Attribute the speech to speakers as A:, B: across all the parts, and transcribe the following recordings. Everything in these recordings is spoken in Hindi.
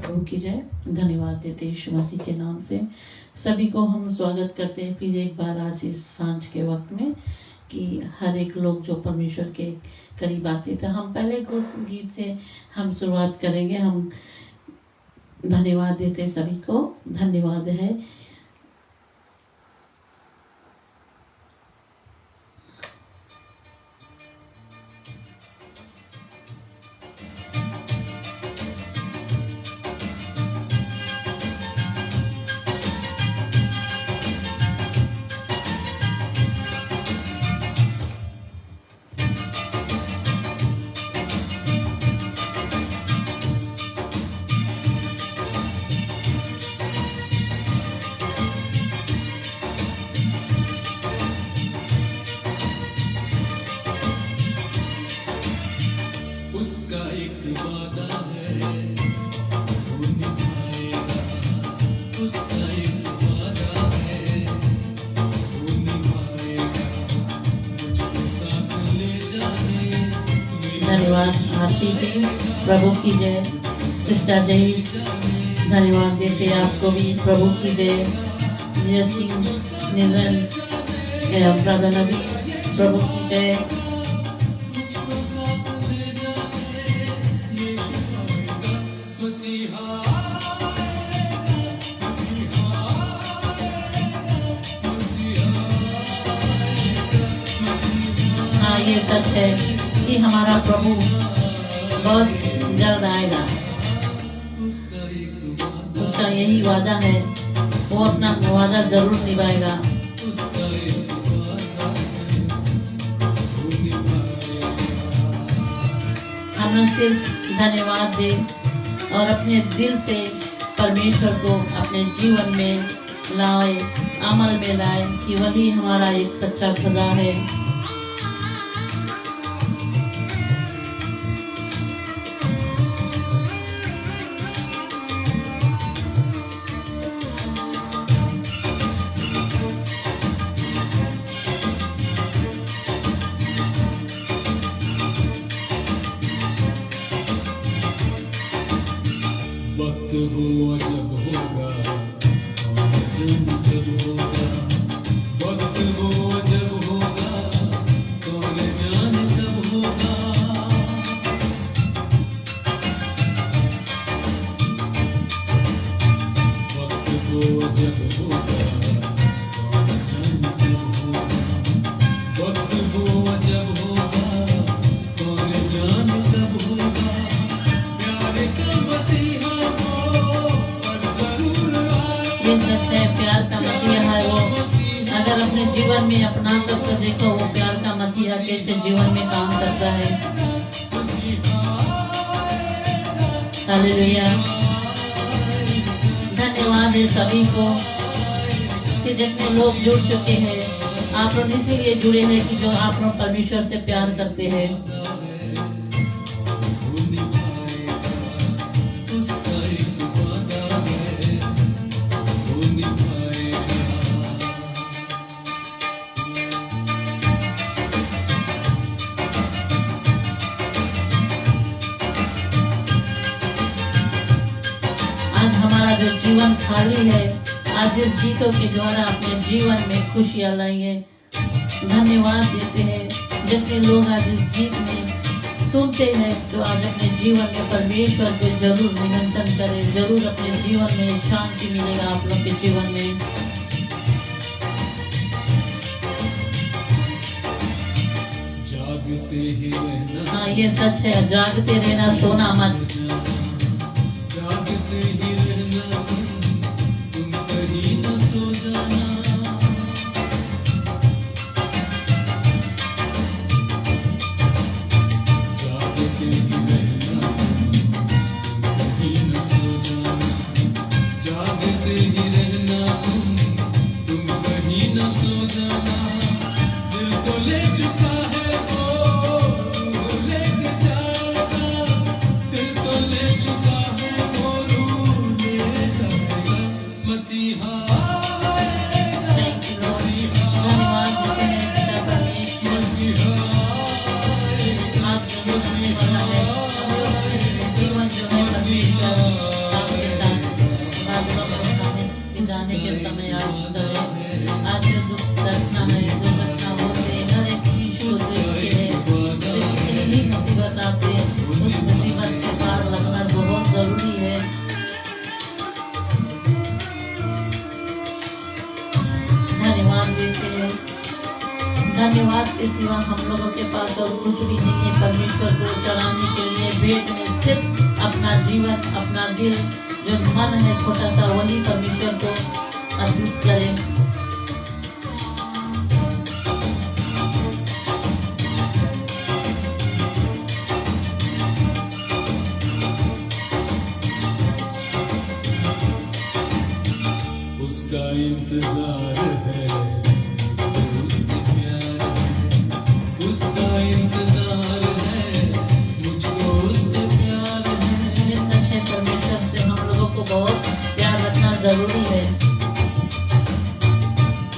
A: प्रभु की जय। धन्यवाद देते यीशु मसीह के नाम से सभी को हम स्वागत करते हैं फिर एक बार आज इस सांझ के वक्त में कि हर एक लोग जो परमेश्वर के करीब आते। तो हम पहले गीत से हम शुरुआत करेंगे। हम धन्यवाद देते सभी को। धन्यवाद है
B: उसका एक वादा है वो निभाएगा। उसका एक वादा है वो निभाएगा। मुझको साथ ले जाने।
A: धन्यवाद आरती जी। प्रभु की जय। सिस्टर जय धन्यवाद देते आपको भी। प्रभु की जय। ब्रदर नबी प्रभु की जय। हाँ ये सच है कि हमारा प्रभु बहुत जल्द आएगा। उसका यही वादा है, वो अपना वादा जरूर निभाएगा। हम सिर्फ धन्यवाद दें और अपने दिल से परमेश्वर को अपने जीवन में लाए, अमल में लाए कि वही हमारा एक सच्चा खुदा है।
B: वक्त वो अजब होगा और जब होगा। वक्त वो अजब होगा कौन जाने कब होगा। वक्त वो अजब होगा कौन जाने कब होगा। वक्त वो अजब होगा कौन जाने कब होगा। प्यारे का मसीहा
A: ये सच है, प्यार का मसीहा है वो। अगर अपने जीवन में अपना कर तो देखो वो प्यार का मसीहा कैसे जीवन में काम करता है। हालेलुया। धन्यवाद है सभी को कि जितने लोग जुड़ चुके हैं। आप लोग इसीलिए जुड़े हैं कि जो आप लोग परमेश्वर से प्यार करते हैं। जो जीवन खाली है, आज इस गीतों के द्वारा अपने जीवन में खुशियाँ लाई है। धन्यवाद देते हैं जितने लोग आज इस गीत में सुनते हैं, तो आज अपने जीवन में परमेश्वर को जरूर निमंत्रण करें। जरूर अपने जीवन में शांति मिलेगा आप लोग के जीवन में।
B: जागते ही रहना।
A: हाँ ये सच है, जागते रहना, सोना मत।
B: जागते ही रहना, तुम कहीं न सो जाना। जागते ही रहना, तुम कहीं न सो जाना। जागते ही रहना, तुम कहीं न सो जाना। दिल तो ले चुका है वो लेके जाएगा। दिल तो ले चुका है वो
A: धन्यवाद के सिवा हम लोगों के पास और कुछ भी नहीं है परमेश्वर को चढ़ाने के लिए। भेंट में सिर्फ अपना जीवन, अपना दिल, जो मन है छोटा सा, वही परमेश्वर को अर्पित करें।
B: उसका इंतजार है, मुझको उससे प्यार है। उसका इंतजार है, मुझको उससे प्यार है।
A: ये सच है, परमेश्वर से हम लोगों को बहुत प्यार रखना जरूरी है।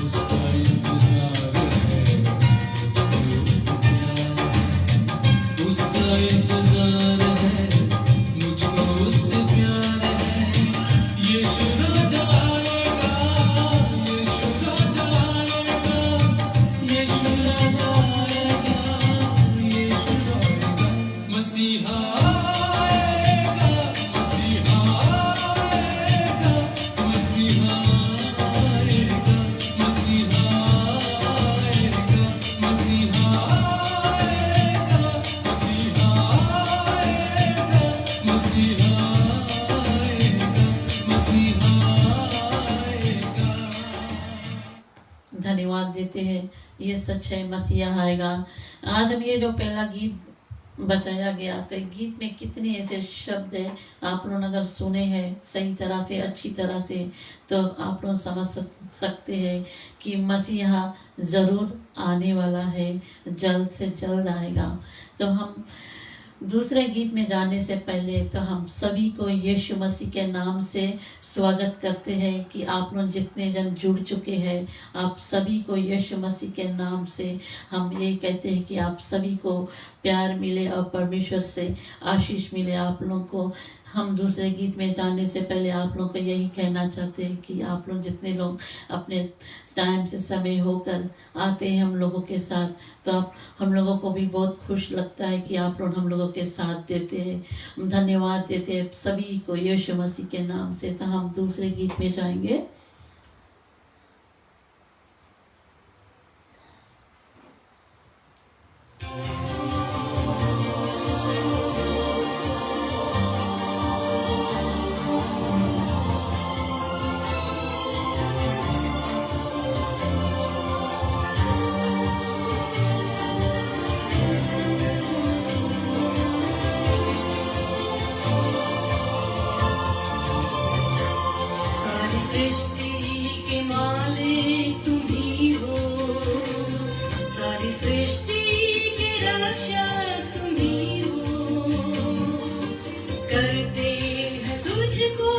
B: उसका इंतजार है, मुझको उससे प्यार है। उसका इंतजार है, मुझको उससे प्यार है। यीशु राजा आएगा, यीशु राजा आएगा, यीशु राजा आएगा, यीशु आएगा। मसीहा आएगा, मसीहा आएगा, मसीहा आएगा, मसीहा आएगा, मसीहा आएगा, मसीहा आएगा, मसीहा आएगा, मसीहा आएगा।
A: धन्यवाद देते हैं। ये सच है, मसीहा आएगा। आज हम ये जो पहला गीत बजाया गया, तो गीत में कितने ऐसे शब्द है, आप लोग अगर सुने हैं सही तरह से, अच्छी तरह से, तो आप लोग समझ सकते हैं कि मसीहा जरूर आने वाला है, जल्द से जल्द आएगा। तो हम दूसरे गीत में जाने से पहले तो हम सभी को यीशु मसीह के नाम से स्वागत करते हैं कि आप लोग जितने जन जुड़ चुके हैं, आप सभी को यीशु मसीह के नाम से हम ये कहते हैं कि आप सभी को प्यार मिले और परमेश्वर से आशीष मिले आप लोग को। हम दूसरे गीत में जाने से पहले आप लोग को यही कहना चाहते हैं कि आप लोग जितने लोग अपने टाइम से समय होकर आते हैं हम लोगों के साथ, तो आप हम लोगों को भी बहुत खुश लगता है कि आप लोग हम लोगों के साथ देते हैं। हम धन्यवाद देते हैं सभी को यीशु मसीह के नाम से। तो हम दूसरे गीत में जाएंगे।
C: सारी सृष्टि के मालिक तुम ही हो, सारी सृष्टि के रक्षक तुम ही हो। करते हैं तुझको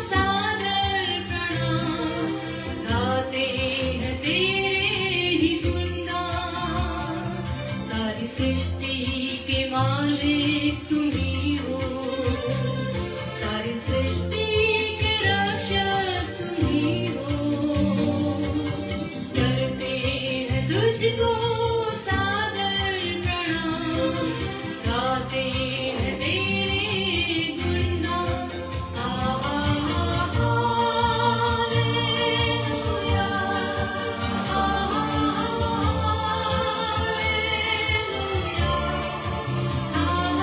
C: सादर प्रणाम, गाते हैं तेरे ही गुणगान। सारी सृष्टि के मालिक तुम ही हो, सारी सृष्टि के रक्षक तुम ही हो। करते हैं तुझको सादर प्रणाम, गाते हैं तेरे गुणगान। हालेलुया, हालेलुया, हालेलुया,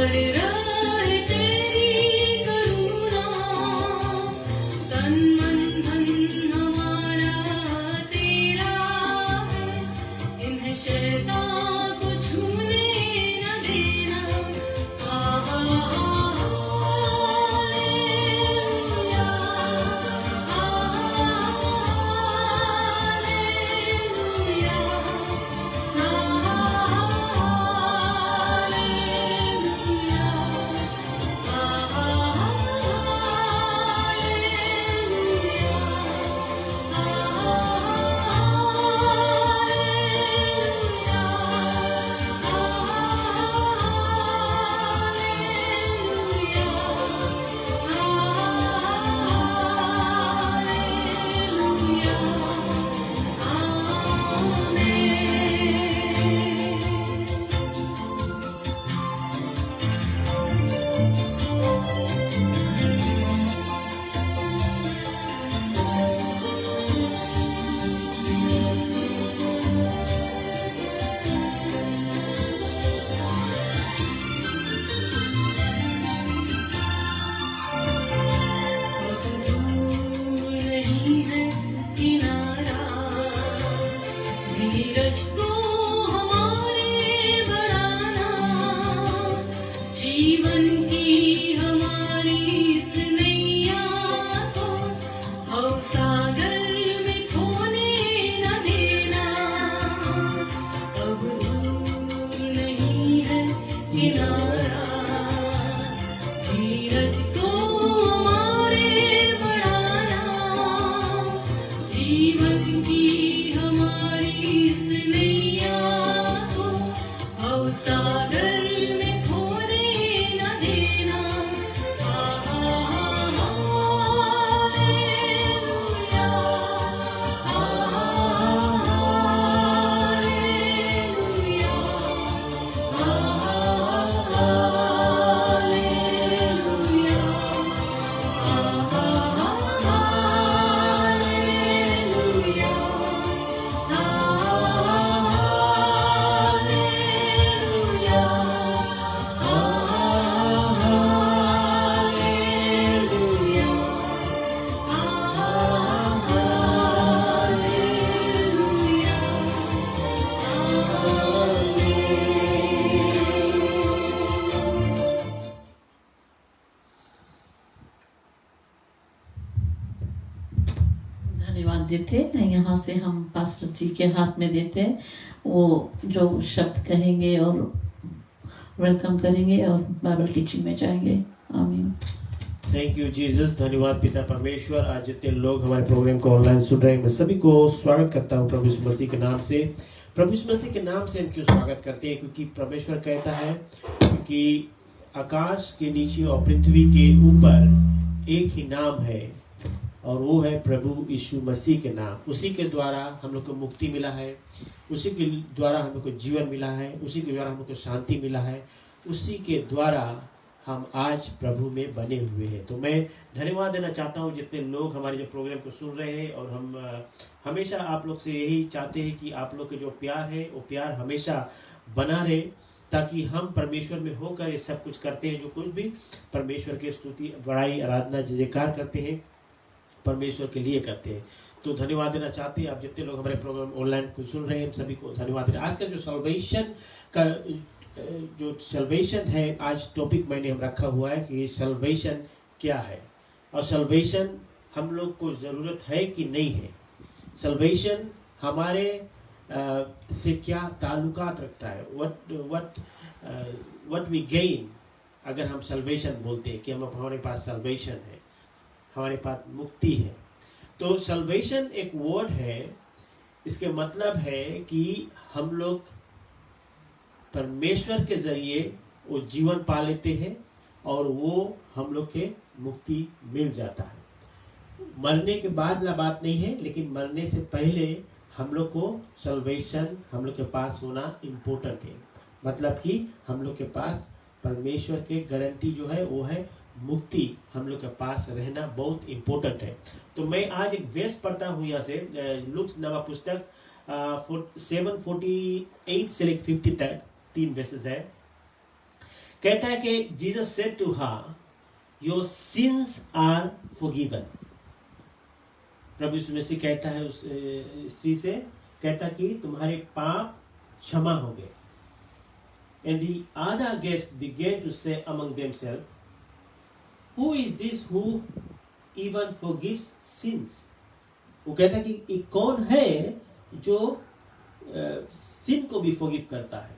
C: पर रहे तेरी करुणा, तन मन धन हमारा तेरा है, इन्हें शैतान को छूने न देना। नहीं है किनारा, धीरज को हमारे बढ़ाना, जीवन की हमारी इस नैया को भव सागर में खोने न देना। अब दूर नहीं है किनारा, धीरज को हमारे बढ़ाना, जीवन की हमारी इस नैया को भव सागर में खोने न देना।
A: धन्यवाद देते हैं। यहाँ से हम पास्टर जी के हाथ में देते हैं, वो जो शब्द कहेंगे और वेलकम करेंगे और बाइबल टीचिंग में जाएंगे। आमीन।
D: Thank you Jesus. धन्यवाद पिता परमेश्वर। आज जितने लोग हमारे प्रोग्राम को ऑनलाइन सुन रहे हैं, मैं सभी को स्वागत करता हूँ प्रभु यीशु मसीह के नाम से। प्रभु यीशु मसीह के नाम से हम क्यों स्वागत करते हैं? क्योंकि परमेश्वर कहता है कि आकाश के नीचे और पृथ्वी के ऊपर एक ही नाम है, और वो है प्रभु यीशु मसीह के नाम। उसी के द्वारा हम लोग को मुक्ति मिला है, उसी के द्वारा हम लोग को जीवन मिला है, उसी के द्वारा हम लोग को शांति मिला है, उसी के द्वारा हम आज प्रभु में बने हुए हैं। तो मैं धन्यवाद देना चाहता हूँ जितने लोग हमारे जो प्रोग्राम को सुन रहे हैं, और हम हमेशा आप लोग से यही चाहते हैं कि आप लोग के जो प्यार है वो प्यार हमेशा बना रहे, ताकि हम परमेश्वर में होकर ये सब कुछ करते हैं, जो कुछ भी परमेश्वर की स्तुति बड़ाई आराधना जयकार करते हैं परमेश्वर के लिए करते हैं। तो धन्यवाद देना चाहते हैं आप जितने लोग हमारे प्रोग्राम ऑनलाइन को सुन रहे हैं, सभी को धन्यवाद देना। आज का जो सल्वेशन है, आज टॉपिक मैंने हम रखा हुआ है कि सल्वेशन क्या है, और सल्वेशन हम लोग को ज़रूरत है कि नहीं है। सल्वेशन हमारे से क्या ताल्लुकात रखता है, व्हाट वी गेन अगर हम सल्वेशन बोलते हैं कि हमारे पास सल्वेशन है, हमारे पास मुक्ति है। तो सल्वेशन एक वर्ड है, इसके मतलब है कि हम लोग परमेश्वर के जरिए वो जीवन पा लेते हैं, और वो हम लोग के मुक्ति मिल जाता है। मरने के बाद ला बात नहीं है, लेकिन मरने से पहले हम लोग को सल्वेशन हम लोग के पास होना इम्पोर्टेंट है। मतलब कि हम लोग के पास परमेश्वर के गारंटी जो है वो है मुक्ति, हम लोग के पास रहना बहुत इम्पोर्टेंट है। तो मैं आज एक वेस पढ़ता हूँ यहाँ से, लूका नवा पुस्तक 7:48 से लेकर 50 तक 3 वेसेस है कहता है कि Jesus said to her, your sins are forgiven. प्रभु यीशु मसीह कहता है उस स्त्री से, कहता कि तुम्हारे पाप क्षमा हो गए। And the other guests began to say among themselves, who is this who even forgives sins? वो कहता है कि ये कौन है जो सिन को भी फॉरगिव करता है।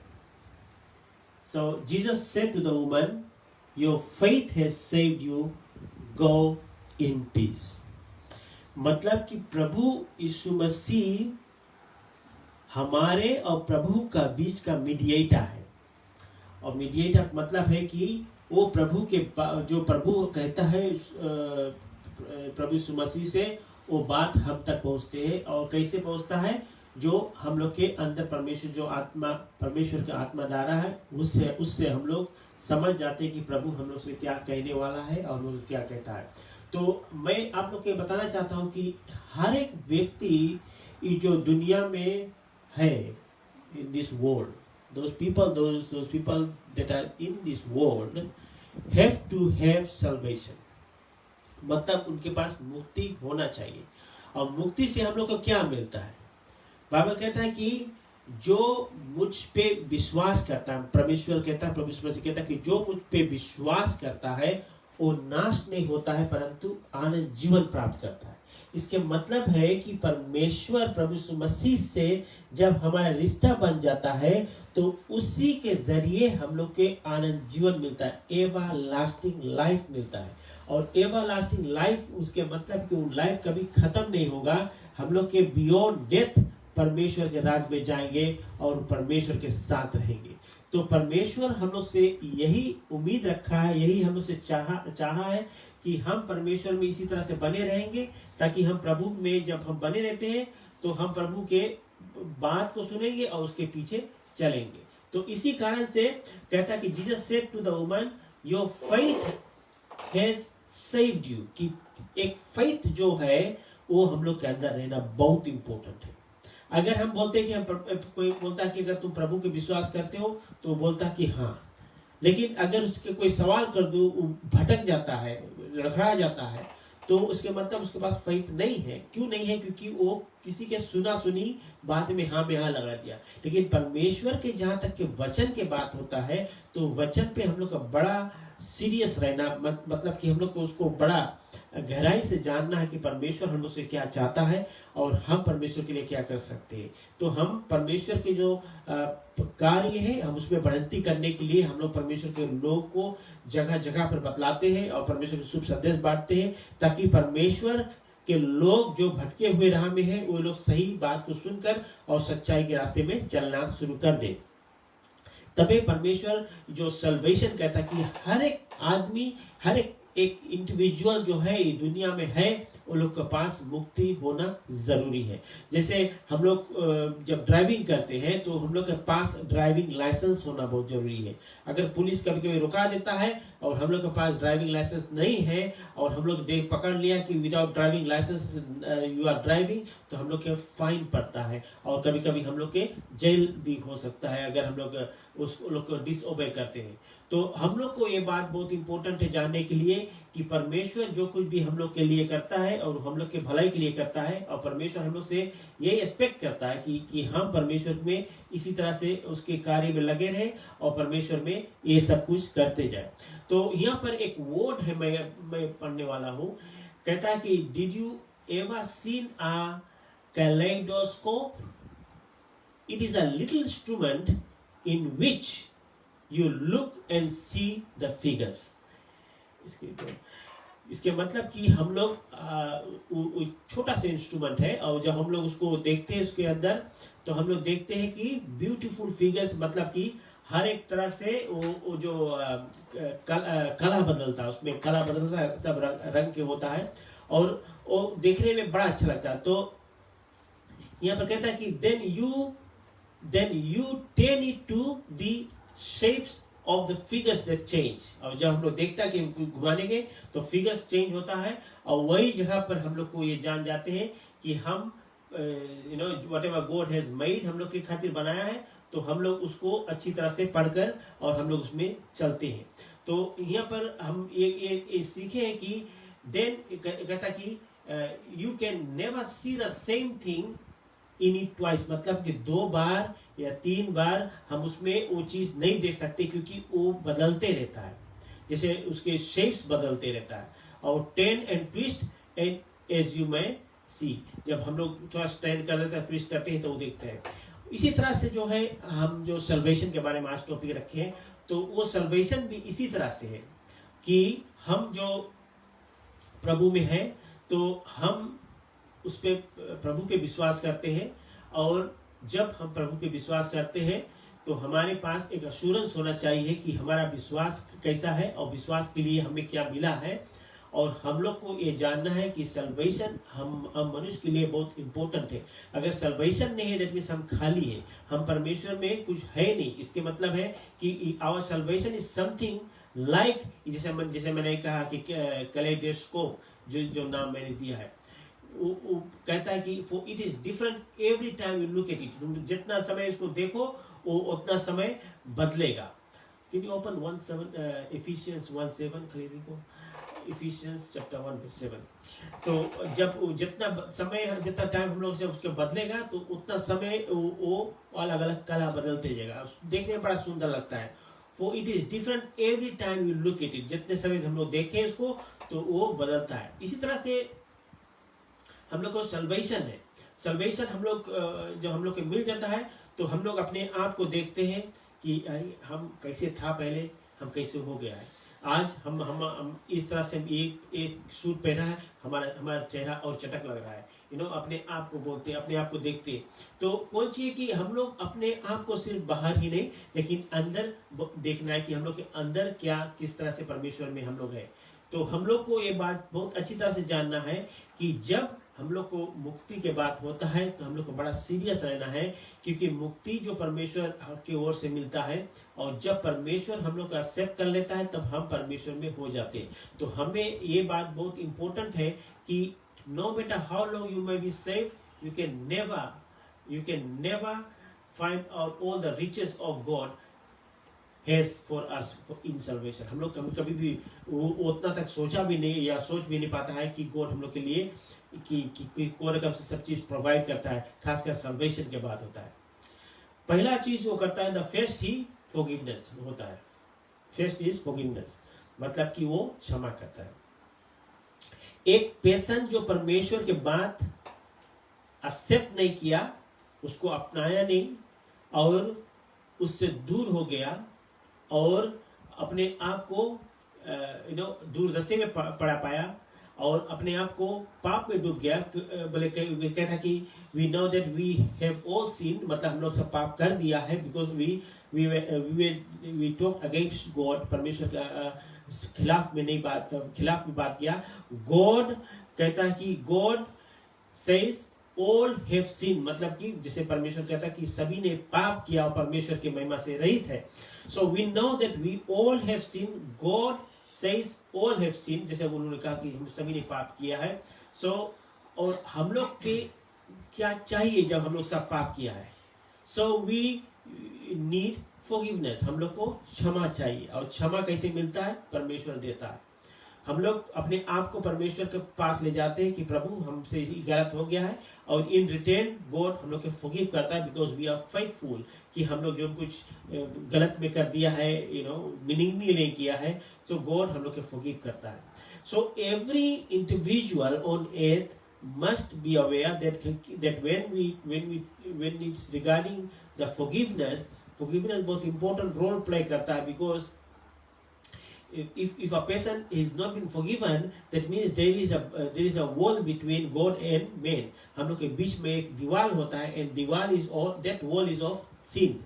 D: So Jesus said to the woman, your faith has saved you, go in peace। मतलब कि प्रभु यीशु मसीह हमारे और प्रभु का बीच का मीडिएटर है। और मीडिएटर मतलब है कि वो प्रभु के जो प्रभु कहता है प्रभु यीशु मसीह से, वो बात हम तक पहुंचते हैं। और कैसे पहुंचता है? जो हम लोग के अंदर परमेश्वर जो आत्मा, परमेश्वर का आत्मा डाला है, उससे हम लोग समझ जाते हैं कि प्रभु हम लोग से क्या कहने वाला है और वो क्या कहता है। तो मैं आप लोग को बताना चाहता हूं कि हर एक व्यक्ति जो दुनिया में है, in this world, those people that are in this world have to have salvation। मतलब उनके पास मुक्ति होना चाहिए। और मुक्ति से हम लोग को क्या मिलता है? बाइबल कहता है कि जो मुझ पे विश्वास करता है, परमेश्वर कहता है, प्रभु यीशु मसीह कहता है कि जो मुझ पे विश्वास करता है वो नाश नहीं होता है परंतु आनंद जीवन प्राप्त करता है। इसके मतलब है कि परमेश्वर प्रभु यीशु मसीह से जब हमारा रिश्ता बन जाता है तो उसी के जरिए हम लोग के आनंद जीवन मिलता है, एवर लास्टिंग लाइफ मिलता है। और एवर लास्टिंग लाइफ उसके मतलब कि वो लाइफ कभी खत्म नहीं होगा। हम लोग के बियॉन्ड डेथ परमेश्वर के राज में जाएंगे और परमेश्वर के साथ रहेंगे। तो परमेश्वर हम लोग से यही उम्मीद रखा है, यही हम लोग से चाहा है कि हम परमेश्वर में इसी तरह से बने रहेंगे, ताकि हम प्रभु में जब हम बने रहते हैं तो हम प्रभु के बात को सुनेंगे और उसके पीछे चलेंगे। तो इसी कारण से कहता कि Jesus said to the woman, your faith has saved you. कि एक फेथ जो है वो हम लोग के अंदर रहना बहुत इंपॉर्टेंट है। अगर हम बोलते हैं कि हम कोई बोलता है कि अगर तुम प्रभु के विश्वास करते हो तो वो बोलता है कि हाँ, लेकिन अगर उसके कोई सवाल कर दो, भटक जाता है, लड़खड़ा जाता है, तो उसके मतलब उसके पास फेथ नहीं है। क्यों नहीं है? क्योंकि वो किसी के सुना सुनी बात में हाँ में हाँ लगा दिया। लेकिन परमेश्वर के जहां तक के वचन के बात होता है तो वचन पे हम लोग का बड़ा सीरियस रहना, मतलब कि हम लोग को उसको बड़ा गहराई से जानना है कि परमेश्वर हम लोग से क्या चाहता है और हम परमेश्वर के लिए क्या कर सकते हैं। तो हम परमेश्वर के जो कार्य है हम उसमें बढ़ंती करने के लिए हम लोग परमेश्वर के लोग को जगह जगह पर बतलाते हैं और परमेश्वर के शुभ संदेश बांटते हैं, ताकि परमेश्वर के लोग जो भटके हुए राह में हैं वो लोग सही बात को सुनकर और सच्चाई के रास्ते में चलना शुरू कर दें। तभी परमेश्वर जो सल्वेशन कहता है कि हर एक आदमी, हर एक इंडिविजुअल जो है ये दुनिया में है, वो लोग के पास मुक्ति होना जरूरी है। जैसे हम लोग जब ड्राइविंग करते हैं तो हम लोग के पास ड्राइविंग लाइसेंस होना बहुत जरूरी है। अगर पुलिस कभी कभी रुका देता है और हम लोग के पास ड्राइविंग लाइसेंस नहीं है और हम लोग देख पकड़ लिया कि without driving licence you are driving, तो हम लोग के फाइन पड़ता है और कभी कभी हम लोग के जेल भी हो सकता है अगर हम लोग उस लोग को डिसओबे करते हैं। तो हम लोग को ये बात बहुत इंपॉर्टेंट है जानने के लिए कि परमेश्वर जो कुछ भी हम लोग के लिए करता है और हम लोग के भलाई के लिए करता है, और परमेश्वर हम लोग से ये एक्सपेक्ट करता है कि हम परमेश्वर में इसी तरह से उसके कार्य में लगे रहे और परमेश्वर में ये सब कुछ करते जाए। तो यहाँ पर एक वर्ड है मैं पढ़ने वाला हूँ, कहता है कि did you ever seen a kaleidoscope? It is a little instrument in which you look and see the figures। इसके मतलब कि हम लोग छोटा सा इंस्ट्रूमेंट है और जब हम लोग उसको देखते हैं उसके अंदर तो हम लोग देखते हैं कि ब्यूटीफुल फिगर्स, मतलब कि हर एक तरह से वो जो कला बदलता है, उसमें कला बदलता है, सब रंग के होता है और वो देखने में बड़ा अच्छा लगता है। तो यहाँ पर कहता है कि then you turn it to the shapes of the figures that change। और जब हम लोग देखता है कि घुमाने के तो फिगर्स चेंज होता है और वही जगह पर हम लोग को ये जान जाते हैं कि हम whatever God has made हम लोग के खातिर बनाया है तो हम लोग उसको अच्छी तरह से पढ़कर और हम लोग उसमें चलते हैं। तो यहाँ पर हम ये सीखे हैं कि देन कहता कि you can never see the same thing in it twice, मतलब कि 2 बार या 3 बार हम उसमें वो चीज नहीं देख सकते, क्योंकि वो बदलते रहता है, जैसे उसके शेप्स बदलते रहता है। और turn and twist and as you may see, जब हम लोग थोड़ा स्टैंड कर देते हैं, ट्विस्ट करते हैं तो वो देखते हैं। इसी तरह से जो है हम जो सल्वेशन के बारे में आज टॉपिक रखे हैं, तो वो सल्वेशन भी इसी तरह से है कि हम जो प्रभु में है तो हम उस पे प्रभु पे विश्वास करते हैं, और जब हम प्रभु पे विश्वास करते हैं तो हमारे पास एक अश्योरेंस होना चाहिए कि हमारा विश्वास कैसा है और विश्वास के लिए हमें क्या मिला है। और हम लोग को ये जानना है कि सल्वेशन हम मनुष्य के लिए बहुत इंपॉर्टेंट है। अगर सल्वेशन नहीं है दैट मींस हम खाली है, हम परमेश्वर में कुछ है नहीं। इसके मतलब है कि our salvation is something like, जैसे मैंने कहा कि कैलेडोस्कोप, जो नाम मैंने दिया है, वो कहता है कि for it is different every time you look at it, तुम जितना समय इसको देखो वो उतना समय बदलेगा। कैन यू ओपन 1:7 एफिशिएंस 1:7 खरीदी को, इफिशियंस चैप्टर 1:7। तो जब जितना टाइम हम लोग से उसके बदलेगा तो उतना समय वो अलग अलग कला बदलते जाएगा, देखने में बड़ा सुंदर लगता है। For it is different every time you look at it, जितने समय हम लोग देखें इसको तो वो बदलता है। इसी तरह से हम लोग को सल्वेशन है। सल्वेशन हम लोग जब हम लोग को मिल जाता है तो हम लोग अपने आप को देखते हैं कि हम कैसे था पहले, हम कैसे हो गया है आज। हम इस तरह से एक सूट पहना है, हमारा चेहरा और चटक लग रहा है, अपने आप को बोलते, अपने आप को देखते। तो कौन चाहिए कि हम लोग अपने आप को सिर्फ बाहर ही नहीं लेकिन अंदर देखना है कि हम लोग के अंदर क्या, किस तरह से परमेश्वर में हम लोग है। तो हम लोग को ये बात बहुत अच्छी तरह से जानना है कि जब हम लोग को मुक्ति के बात होता है तो हम लोग को बड़ा सीरियस रहना है, क्योंकि मुक्ति जो परमेश्वर की ओर से मिलता है, और जब परमेश्वर हम लोग को एक्सेप्ट कर लेता है तब हम परमेश्वर में हो जाते हैं। तो हमें ये बात बहुत इंपॉर्टेंट है कि no matter how long you may be save, you can never find out all the riches of God has for us in salvation। हम लोग कभी भी उतना तक सोचा भी नहीं या सोच भी नहीं पाता है कि गॉड हम लोग के लिए कि कोई रकम से सब चीज प्रोवाइड करता है, खासकर सल्वेशन के बाद होता है। पहला चीज वो करता है, द फर्स्ट ही फॉरगिवनेस होता है। फर्स्ट इज फॉरगिवनेस, मतलब कि वो क्षमा करता है। एक पेशेंट जो परमेश्वर के बात एक्सेप्ट नहीं किया, उसको अपनाया नहीं और उससे दूर हो गया और अपने आप को दूरदर्शी में पड़ा पाया और अपने आप को पाप में डूब गया। बोले कहता कि we know that we have all seen, मतलब हम लोग सब पाप कर दिया है, because we talk against God, परमेश्वर के खिलाफ में बात किया। गॉड कहता है कि God says all have scene, मतलब कि जैसे परमेश्वर कहता है कि सभी ने पाप किया और परमेश्वर की महिमा से रहित है। So we know that we all have seen, God says all have seen, जैसे उन्होंने कहा कि हम सभी ने पाप किया है। सो और हम लोग के क्या चाहिए जब हम लोग सब पाप किया है? सो वी नीड फॉरगिवनेस, हम लोग को क्षमा चाहिए। और क्षमा कैसे मिलता है? परमेश्वर देता है। हम लोग अपने आप को परमेश्वर के पास ले जाते हैं कि प्रभु हमसे गलत हो गया है, और इन रिटर्न गॉड हम लोग को फॉरगिव करता है, बिकॉज वी आर फेथफुल, कि हम लोग जो कुछ गलत में कर दिया है, मीनिंग नहीं किया है, सो गॉड हम लोग को फॉरगिव करता है। So every individual on earth must be aware that when it's regarding the forgiveness बहुत important role play करता है, because if a person is not been forgiven, that means there is a wall between God and man। हम लोग के बीच में एक दीवार होता है, and दीवार is all that wall is of sin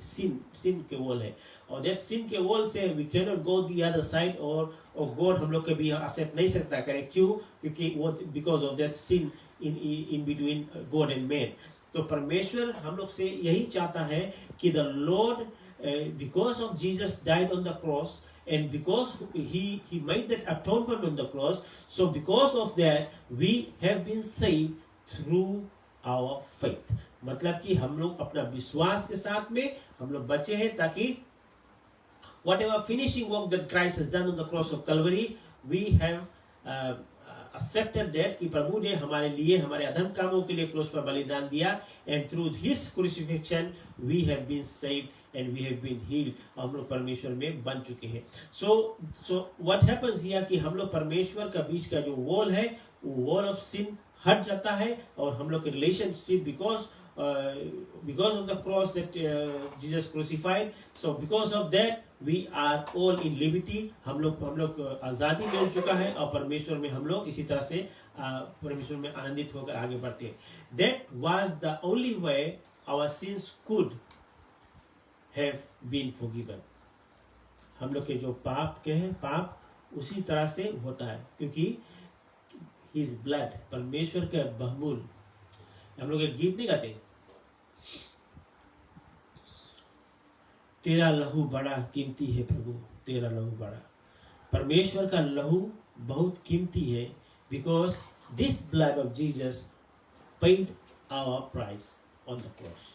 D: के wall है, और that sin के wall से we cannot go the other side, और God हम लोग के भी accept नहीं सकता करे। क्यों? क्योंकि वो because of that sin in between God and man। तो परमेश्वर हम लोग से यही चाहता है कि the Lord because of Jesus died on the cross, and because he made that atonement on the cross, so because of that we have been saved through our faith। मतलब कि हम लोग अपना विश्वास के साथ में हम लोग बचे हैं, ताकि whatever finishing work that Christ has done on the cross of Calvary, we have accepted that कि प्रभु ने हमारे लिए हमारे अधर्म कामों के लिए क्रूस पर बलिदान दिया, and through his crucifixion we have been saved and we have been healed. हम लोग परमेश्वर में बन चुके हैं. So what happens here कि हम लोग परमेश्वर का बीच का जो वॉल है, वो वॉल ऑफ सिन हट जाता है, और हम लोग के relationship because of the cross that Jesus crucified, so because of that we are all in liberty. हम लोग आजादी मिल चुका है, और परमेश्वर में हम लोग इसी तरह से परमेश्वर में आनंदित होकर आगे बढ़ते हैं. That was the only way our sins could have been forgiven. हम लोग के जो पाप के हैं, पाप उसी तरह से होता है, क्योंकि His blood, परमेश्वर के बहुमूल्य. हम लोग एक गीत नहीं गाते, तेरा लहू बड़ा कीमती है प्रभु, तेरा लहू बड़ा. परमेश्वर का लहू बहुत कीमती है, because this blood of Jesus paid our price on the cross.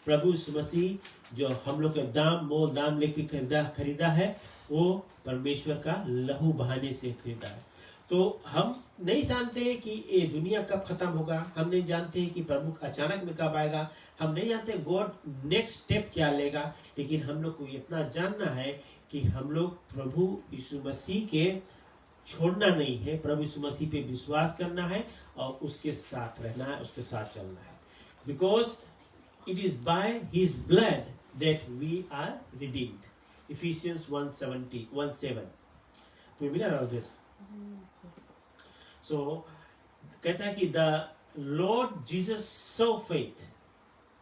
D: प्रभु यीशु मसीह जो हम लोग के मोल दाम लेके खरीदा है, वो परमेश्वर का लहू बहाने से खरीदा है. तो हम नहीं जानते कि ये दुनिया कब खत्म होगा, हम नहीं जानते कि प्रभु अचानक में कब आएगा, हम नहीं जानते गॉड नेक्स्ट स्टेप क्या लेगा, लेकिन हम लोग को इतना जानना है कि हम लोग प्रभु यीशु मसीह के छोड़ना नहीं है, प्रभु यीशु मसीह पे विश्वास करना है और उसके साथ रहना है, उसके साथ चलना है. Because it is by his blood that we are redeemed. Ephesians 1:7. तो मिला रहा दिस. So कहता है कि the Lord Jesus saw faith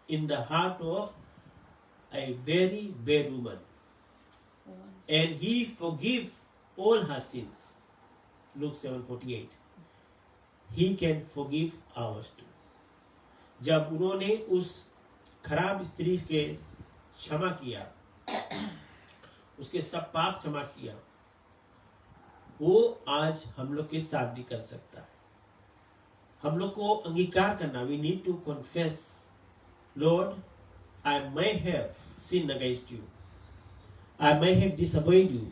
D: in the heart of a very bad woman, and he forgive all her sins. Luke 7:48. He can forgive ours too. जब उन्होंने उस खराब स्त्री के क्षमा किया, उसके सब पाप क्षमा किया, वो आज हम लोग के साथ भी कर सकता है. हम लोग को अंगीकार करना, we need to confess, Lord I may have sinned against you, I may have disobeyed you,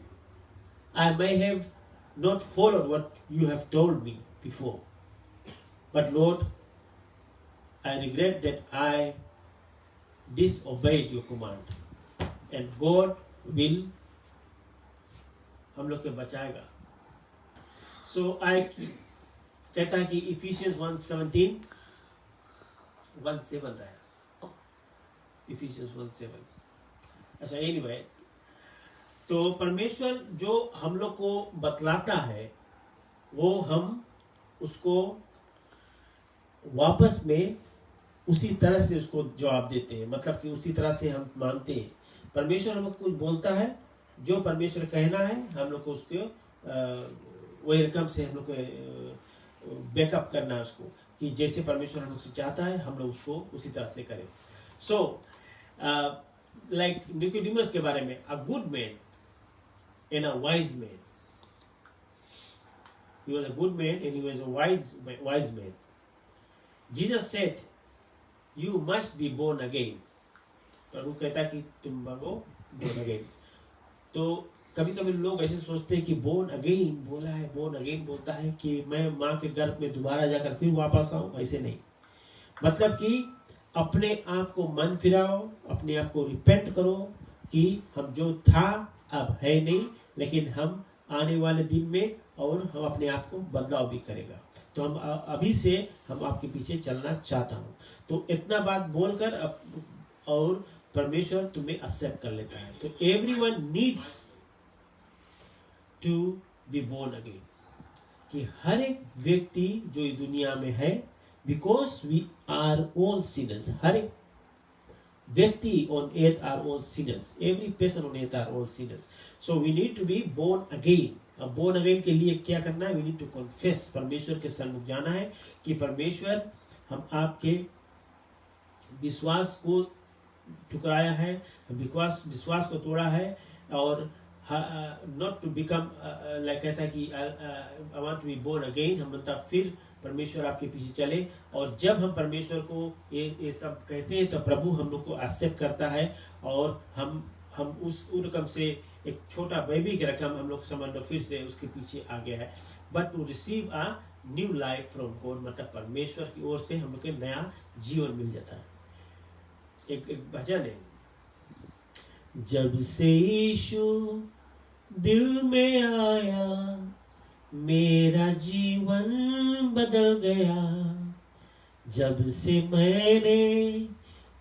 D: I may have not followed what you have told me before, but Lord, I regret that I disobeyed your command, and God will हम लोग के बचाएगा. So I कहता है कि Ephesians 1:17 रहा. Ephesians 1:7. अच्छा, anyway, तो परमेश्वर जो हम लोग को बतलाता है, वो हम उसको वापस में उसी तरह से उसको जवाब देते हैं. मतलब कि उसी तरह से हम मानते हैं. परमेश्वर हमको कुछ बोलता है, जो परमेश्वर कहना है हम लोग को उसको वही रकम से हम लोग को बैकअप करना है उसको, कि जैसे परमेश्वर हम लोग से चाहता है हम लोग उसको उसी तरह से करें. सो लाइक निकोडिमस के बारे में, a good man and a wise man. He was a good man and he was a wise man. Jesus said, "You must be born again." प्रभु कहता कि तुम मांगो born again. तो कभी कभी लोग ऐसे सोचते हैं कि born again बोला है, born again बोलता है कि मैं माँ के गर्भ में दोबारा जाकर फिर वापस आऊं. ऐसे नहीं. मतलब कि अपने आप को मन फिराओ, अपने आप को रिपेंट करो कि हम जो था अब है नहीं, लेकिन हम आने वाले दिन में और हम अपने आप को बदलाव भी करेगा. तो हम अभी से हम आपके पीछे चलना चाहता हूँ. तो इतना बात बोलकर और परमेश्वर तुम्हें एक्सेप्ट कर लेता है. तो everyone needs to be born again. कि हर एक व्यक्ति जो इस दुनिया में है, because we are all sinners. हर एक व्यक्ति on earth are all sinners. Every person on earth are all sinners. So we need to be born again. अब बोर्न अगेन के लिए क्या करना है? We need to confess. परमेश्वर के सम्मुख जाना है कि परमेश्वर, हम आपके विश्वास को ठुकराया है, विश्वास को तोड़ा है, और नॉट टू बिकम लाइक कहता है कि I want to be born again, हम मतलब फिर परमेश्वर आपके पीछे चले। और जब हम परमेश्वर को ये सब कहते हैं तो प्रभु हम लोग को एक्सेप्ट करता है और हम उस रकम से एक छोटा बेबी की रकम हम लोग समझ लो फिर से उसके पीछे आ गया है। But to receive a new life from God, मतलब परमेश्वर की ओर से हम लोग को नया जीवन मिल जाता है। एक भजन है, जब से यीशु दिल में आया मेरा जीवन बदल गया, जब से मैंने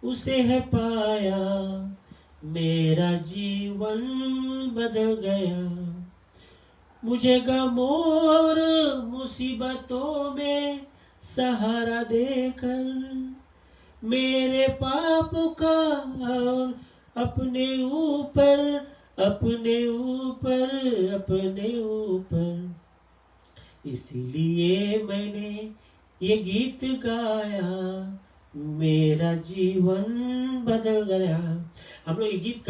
D: उसे है पाया मेरा जीवन बदल गया। मुझे गमों और मुसीबतों में सहारा देकर मेरे पाप का और अपने ऊपर इसीलिए मैंने ये गीत गाया मेरा जीवन बदल गया। हम लोग ये गीत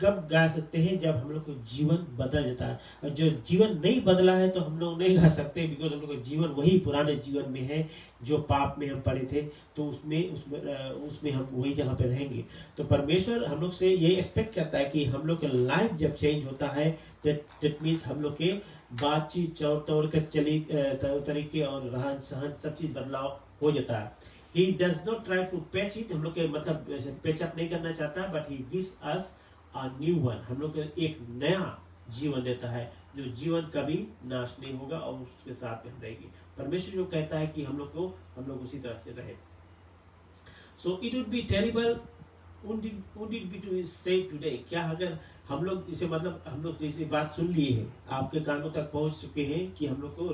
D: कब गा सकते हैं जब हम लोग को जीवन बदल जाता है। और जो जीवन नहीं बदला है तो हम लोग नहीं गा सकते, बिकॉज हम लोग का जीवन वही पुराने जीवन में है जो पाप में हम पड़े थे, तो उसमें हम वही जगह पे रहेंगे। तो परमेश्वर हम लोग से ये एक्सपेक्ट करता है कि हम लोग का लाइफ जब चेंज होता है दैट मीन्स हम लोग के बातचीत तौर के तरीके और रहन सहन सब चीज बदलाव हो जाता है। He does not try to patch it, हम लोग के मतलब पैच अप नहीं करना चाहता, but he gives us a new one, हम लोग को एक नया जीवन देता है जो जीवन कभी नाश नहीं होगा और उसके साथ में रहेगी। परमेश्वर जो कहता है कि हम लोग उसी तरह से रहे। So it would be terrible, would it be to be saved today? क्या अगर हम लोग इसे मतलब हम लोग जैसे बात सुन लिए है, आपके कानों तक पहुंच चुके हैं कि हम लोग को